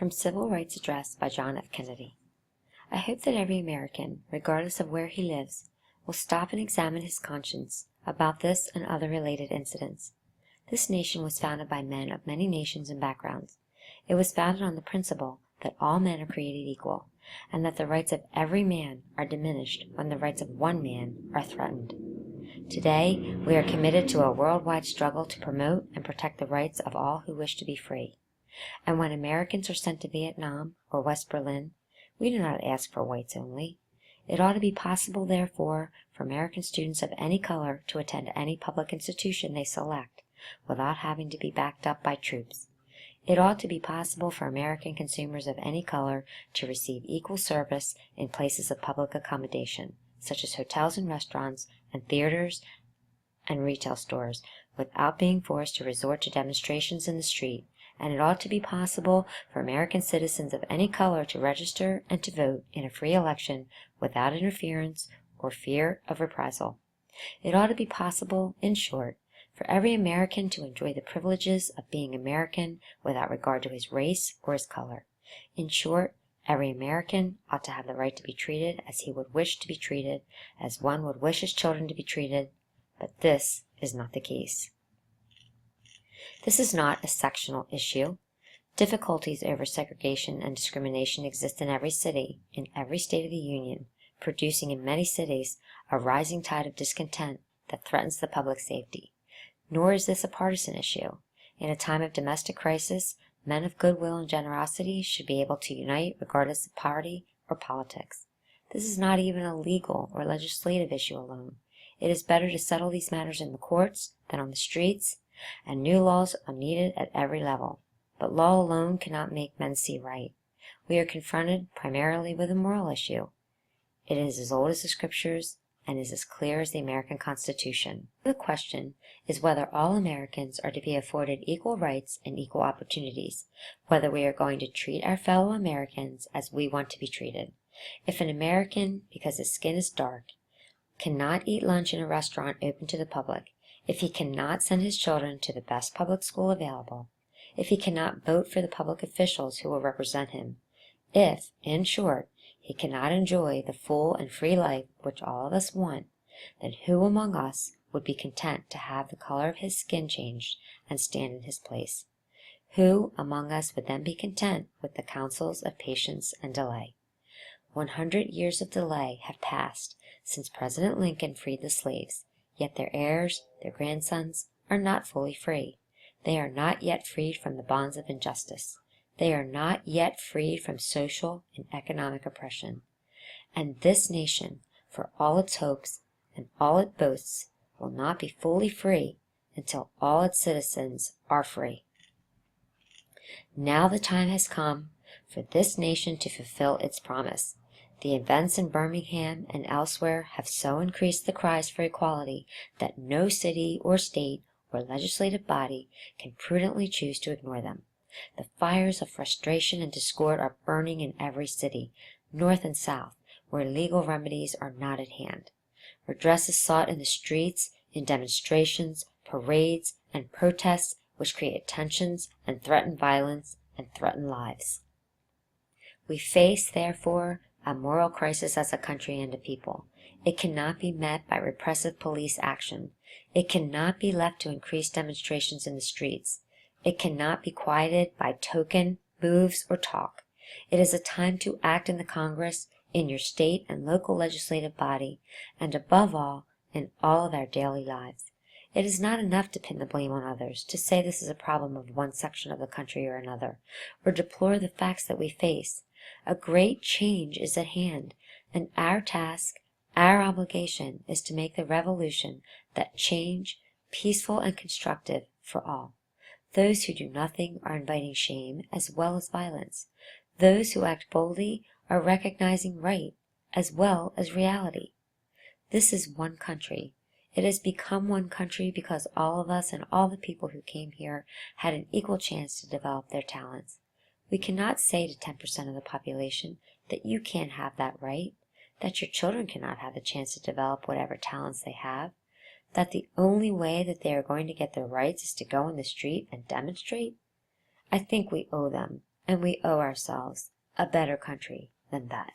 From Civil Rights Address by John F. Kennedy. I hope that every American, regardless of where he lives, will stop and examine his conscience about this and other related incidents. This nation was founded by men of many nations and backgrounds. It was founded on the principle that all men are created equal, and that the rights of every man are diminished when the rights of one man are threatened. Today, we are committed to a worldwide struggle to promote and protect the rights of all who wish to be free. And when Americans are sent to Vietnam or West Berlin, we do not ask for whites only. It ought to be possible, therefore, for American students of any color to attend any public institution they select, without having to be backed up by troops. It ought to be possible for American consumers of any color to receive equal service in places of public accommodation, such as hotels and restaurants, and theaters and retail stores, without being forced to resort to demonstrations in the street. And it ought to be possible for American citizens of any color to register and to vote in a free election without interference or fear of reprisal. It ought to be possible, in short, for every American to enjoy the privileges of being American without regard to his race or his color. In short, every American ought to have the right to be treated as he would wish to be treated, as one would wish his children to be treated, but this is not the case. This is not a sectional issue. Difficulties over segregation and discrimination exist in every city, in every state of the Union, producing in many cities a rising tide of discontent that threatens the public safety. Nor is this a partisan issue. In a time of domestic crisis, men of goodwill and generosity should be able to unite regardless of party or politics. This is not even a legal or legislative issue alone. It is better to settle these matters in the courts than on the streets, and new laws are needed at every level. But law alone cannot make men see right. We are confronted primarily with a moral issue. It is as old as the Scriptures and is as clear as the American Constitution. The question is whether all Americans are to be afforded equal rights and equal opportunities, whether we are going to treat our fellow Americans as we want to be treated. If an American, because his skin is dark, cannot eat lunch in a restaurant open to the public, if he cannot send his children to the best public school available, if he cannot vote for the public officials who will represent him, if, in short, he cannot enjoy the full and free life which all of us want, then who among us would be content to have the color of his skin changed and stand in his place? Who among us would then be content with the counsels of patience and delay? 100 years of delay have passed since President Lincoln freed the slaves, yet their heirs, their grandsons, are not fully free. They are not yet freed from the bonds of injustice. They are not yet freed from social and economic oppression. And this nation, for all its hopes and all it boasts, will not be fully free until all its citizens are free. Now the time has come for this nation to fulfill its promise. The events in Birmingham and elsewhere have so increased the cries for equality that no city or state or legislative body can prudently choose to ignore them. The fires of frustration and discord are burning in every city, north and south, where legal remedies are not at hand. Redress is sought in the streets, in demonstrations, parades, and protests which create tensions and threaten violence and threaten lives. We face, therefore, a moral crisis as a country and a people. It cannot be met by repressive police action. It cannot be left to increase demonstrations in the streets. It cannot be quieted by token, moves, or talk. It is a time to act in the Congress, in your state and local legislative body, and above all, in all of our daily lives. It is not enough to pin the blame on others, to say this is a problem of one section of the country or another, or deplore the facts that we face. A great change is at hand, and our task, our obligation, is to make the revolution, that change, peaceful and constructive for all. Those who do nothing are inviting shame as well as violence. Those who act boldly are recognizing right as well as reality. This is one country. It has become one country because all of us and all the people who came here had an equal chance to develop their talents. We cannot say to 10% of the population that you can't have that right, that your children cannot have the chance to develop whatever talents they have, that the only way that they are going to get their rights is to go in the street and demonstrate. I think we owe them and we owe ourselves a better country than that.